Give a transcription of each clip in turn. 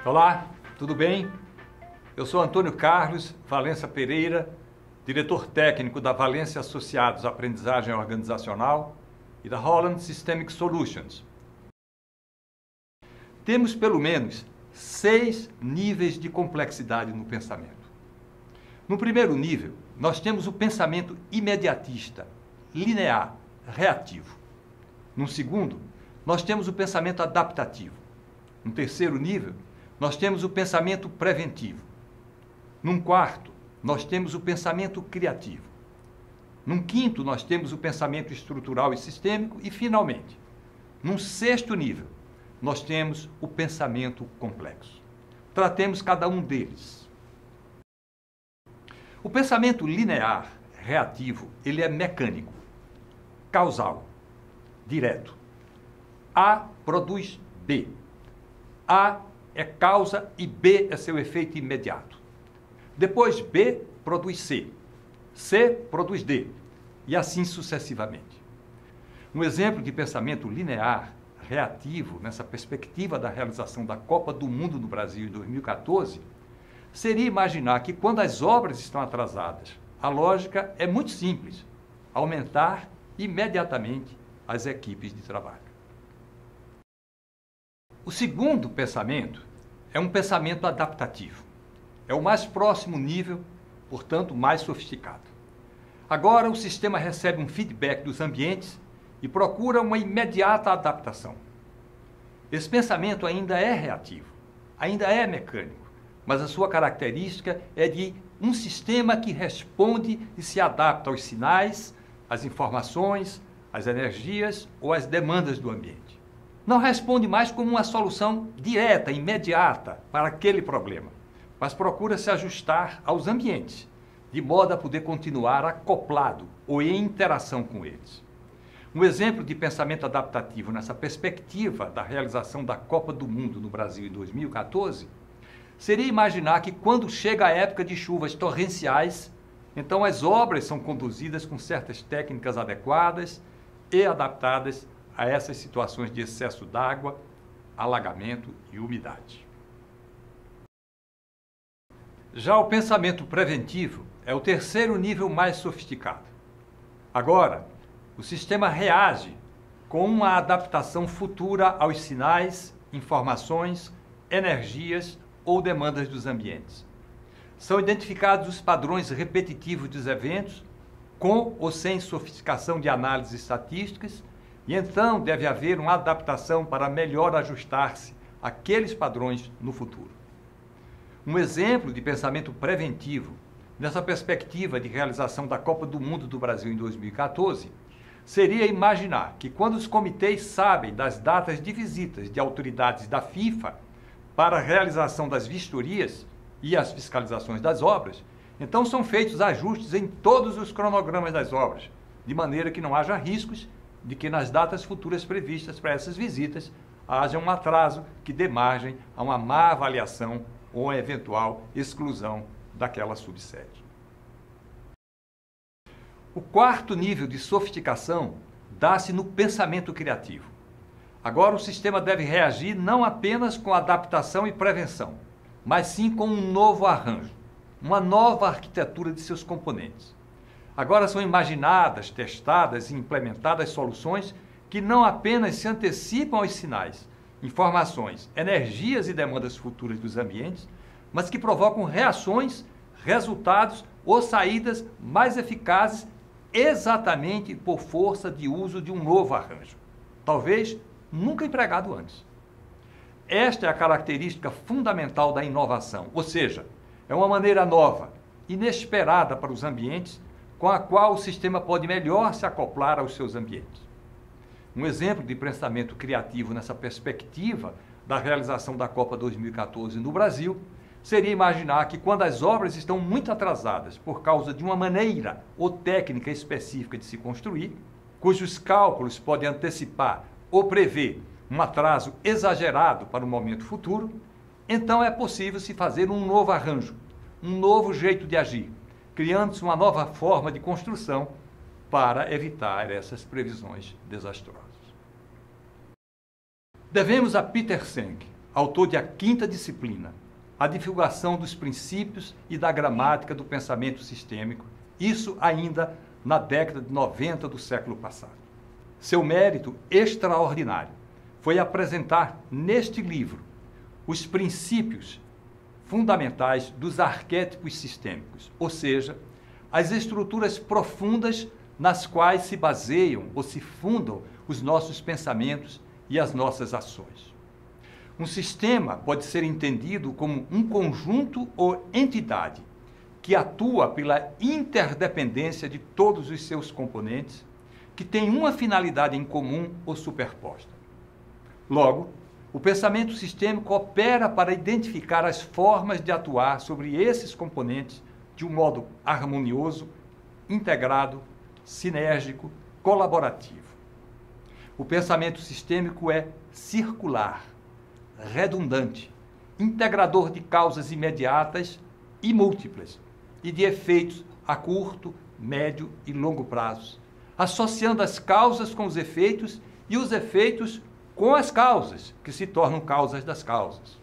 Olá, tudo bem? Eu sou Antônio Carlos Valença Pereira, diretor técnico da Valência Associados Aprendizagem Organizacional e da Holland Systemic Solutions. Temos pelo menos 6 níveis de complexidade no pensamento. No primeiro nível, nós temos o pensamento imediatista, linear, reativo. No segundo, nós temos o pensamento adaptativo. No terceiro nível, nós temos o pensamento preventivo. Num quarto, nós temos o pensamento criativo. Num quinto, nós temos o pensamento estrutural e sistêmico. E, finalmente, num sexto nível, nós temos o pensamento complexo. Tratemos cada um deles. O pensamento linear, reativo, ele é mecânico, causal, direto. A produz B. A é causa e B é seu efeito imediato. Depois B produz C. C produz D. E assim sucessivamente. Um exemplo de pensamento linear, reativo, nessa perspectiva da realização da Copa do Mundo no Brasil em 2014, seria imaginar que quando as obras estão atrasadas, a lógica é muito simples: aumentar imediatamente as equipes de trabalho. O segundo pensamento é um pensamento adaptativo. É o mais próximo nível, portanto, mais sofisticado. Agora, o sistema recebe um feedback dos ambientes e procura uma imediata adaptação. Esse pensamento ainda é reativo, ainda é mecânico, mas a sua característica é de um sistema que responde e se adapta aos sinais, às informações, às energias ou às demandas do ambiente. Não responde mais como uma solução direta, imediata para aquele problema, mas procura se ajustar aos ambientes, de modo a poder continuar acoplado ou em interação com eles. Um exemplo de pensamento adaptativo nessa perspectiva da realização da Copa do Mundo no Brasil em 2014 seria imaginar que quando chega a época de chuvas torrenciais, então as obras são conduzidas com certas técnicas adequadas e adaptadas a essas situações de excesso d'água, alagamento e umidade. Já o pensamento preventivo é o terceiro nível mais sofisticado. Agora, o sistema reage com uma adaptação futura aos sinais, informações, energias ou demandas dos ambientes. São identificados os padrões repetitivos dos eventos, com ou sem sofisticação de análises estatísticas, e então deve haver uma adaptação para melhor ajustar-se àqueles padrões no futuro. Um exemplo de pensamento preventivo, nessa perspectiva de realização da Copa do Mundo do Brasil em 2014, seria imaginar que quando os comitês sabem das datas de visitas de autoridades da FIFA para a realização das vistorias e as fiscalizações das obras, então são feitos ajustes em todos os cronogramas das obras, de maneira que não haja riscos de que nas datas futuras previstas para essas visitas haja um atraso que dê margem a uma má avaliação ou a eventual exclusão daquela subsede. O quarto nível de sofisticação dá-se no pensamento criativo. Agora o sistema deve reagir não apenas com adaptação e prevenção, mas sim com um novo arranjo, uma nova arquitetura de seus componentes. Agora são imaginadas, testadas e implementadas soluções que não apenas se antecipam aos sinais, informações, energias e demandas futuras dos ambientes, mas que provocam reações, resultados ou saídas mais eficazes exatamente por força de uso de um novo arranjo, talvez nunca empregado antes. Esta é a característica fundamental da inovação, ou seja, é uma maneira nova, inesperada para os ambientes, com a qual o sistema pode melhor se acoplar aos seus ambientes. Um exemplo de pensamento criativo nessa perspectiva da realização da Copa 2014 no Brasil seria imaginar que quando as obras estão muito atrasadas por causa de uma maneira ou técnica específica de se construir, cujos cálculos podem antecipar ou prever um atraso exagerado para o momento futuro, então é possível se fazer um novo arranjo, um novo jeito de agir, criando-se uma nova forma de construção para evitar essas previsões desastrosas. Devemos a Peter Senge, autor de A Quinta Disciplina, a divulgação dos princípios e da gramática do pensamento sistêmico, isso ainda na década de 90 do século passado. Seu mérito extraordinário foi apresentar neste livro os princípios fundamentais dos arquétipos sistêmicos, ou seja, as estruturas profundas nas quais se baseiam ou se fundam os nossos pensamentos e as nossas ações. Um sistema pode ser entendido como um conjunto ou entidade que atua pela interdependência de todos os seus componentes, que tem uma finalidade em comum ou superposta. Logo, o pensamento sistêmico opera para identificar as formas de atuar sobre esses componentes de um modo harmonioso, integrado, sinérgico, colaborativo. O pensamento sistêmico é circular, redundante, integrador de causas imediatas e múltiplas, e de efeitos a curto, médio e longo prazos, associando as causas com os efeitos e os efeitos com as causas, que se tornam causas das causas.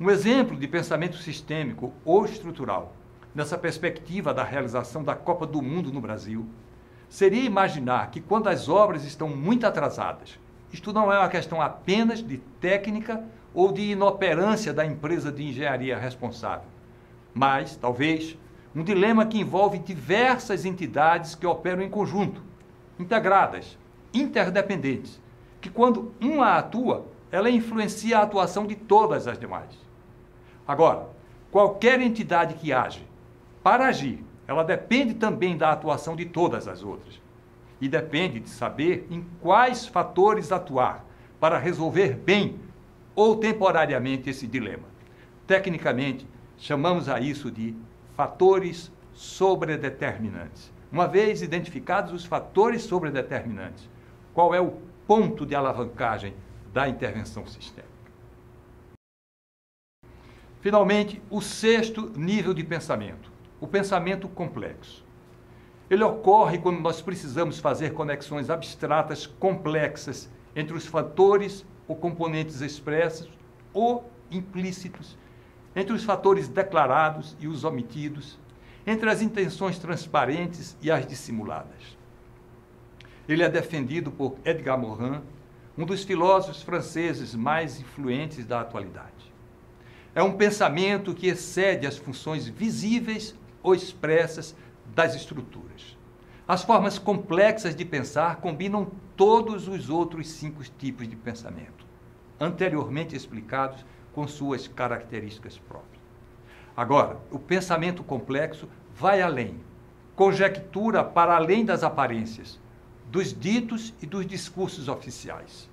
Um exemplo de pensamento sistêmico ou estrutural, nessa perspectiva da realização da Copa do Mundo no Brasil, seria imaginar que quando as obras estão muito atrasadas, isto não é uma questão apenas de técnica ou de inoperância da empresa de engenharia responsável, mas, talvez, um dilema que envolve diversas entidades que operam em conjunto, integradas, interdependentes, que quando uma atua, ela influencia a atuação de todas as demais. Agora, qualquer entidade que age, para agir, ela depende também da atuação de todas as outras. E depende de saber em quais fatores atuar para resolver bem ou temporariamente esse dilema. Tecnicamente, chamamos a isso de fatores sobredeterminantes. Uma vez identificados os fatores sobredeterminantes, qual é o ponto de alavancagem da intervenção sistêmica? Finalmente, o sexto nível de pensamento, o pensamento complexo. Ele ocorre quando nós precisamos fazer conexões abstratas complexas entre os fatores ou componentes expressos ou implícitos, entre os fatores declarados e os omitidos, entre as intenções transparentes e as dissimuladas. Ele é defendido por Edgar Morin, um dos filósofos franceses mais influentes da atualidade. É um pensamento que excede as funções visíveis ou expressas das estruturas. As formas complexas de pensar combinam todos os outros 5 tipos de pensamento, anteriormente explicados com suas características próprias. Agora, o pensamento complexo vai além, conjectura para além das aparências, dos ditos e dos discursos oficiais.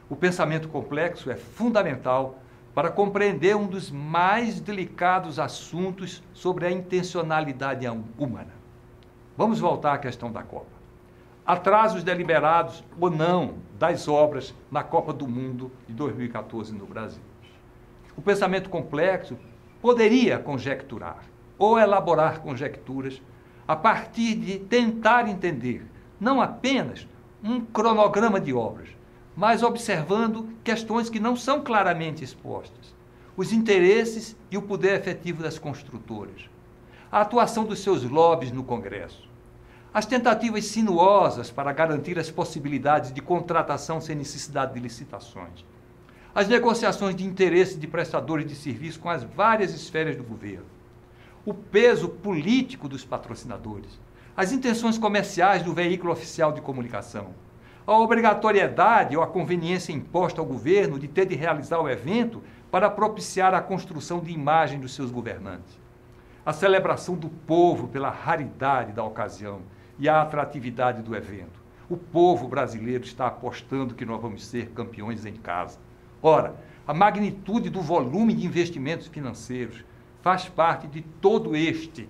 O pensamento complexo é fundamental para compreender um dos mais delicados assuntos sobre a intencionalidade humana. Vamos voltar à questão da Copa. Atrasos deliberados ou não das obras na Copa do Mundo de 2014 no Brasil. O pensamento complexo poderia conjecturar ou elaborar conjecturas a partir de tentar entender não apenas um cronograma de obras, mas observando questões que não são claramente expostas, os interesses e o poder efetivo das construtoras, a atuação dos seus lobbies no Congresso, as tentativas sinuosas para garantir as possibilidades de contratação sem necessidade de licitações, as negociações de interesse de prestadores de serviço com as várias esferas do governo, o peso político dos patrocinadores, as intenções comerciais do veículo oficial de comunicação, a obrigatoriedade ou a conveniência imposta ao governo de ter de realizar o evento para propiciar a construção de imagem dos seus governantes, a celebração do povo pela raridade da ocasião e a atratividade do evento. O povo brasileiro está apostando que nós vamos ser campeões em casa. Ora, a magnitude do volume de investimentos financeiros faz parte de todo este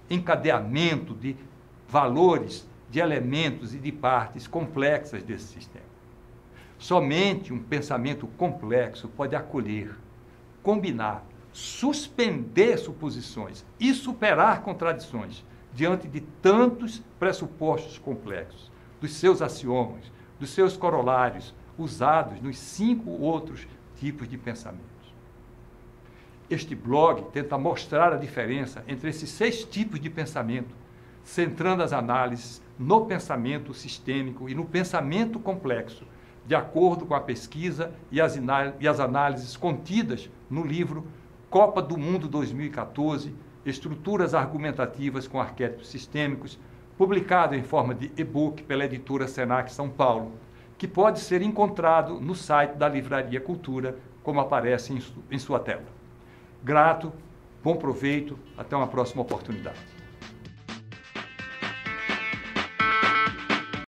encadeamento de valores, de elementos e de partes complexas desse sistema. Somente um pensamento complexo pode acolher, combinar, suspender suposições e superar contradições, diante de tantos pressupostos complexos, dos seus axiomas, dos seus corolários, usados nos 5 outros tipos de pensamentos. Este blog tenta mostrar a diferença entre esses 6 tipos de pensamento, centrando as análises no pensamento sistêmico e no pensamento complexo, de acordo com a pesquisa e as análises contidas no livro Copa do Mundo 2014, Estruturas Argumentativas com Arquétipos Sistêmicos, publicado em forma de e-book pela editora Senac São Paulo, que pode ser encontrado no site da Livraria Cultura, como aparece em sua tela. Grato, bom proveito, até uma próxima oportunidade.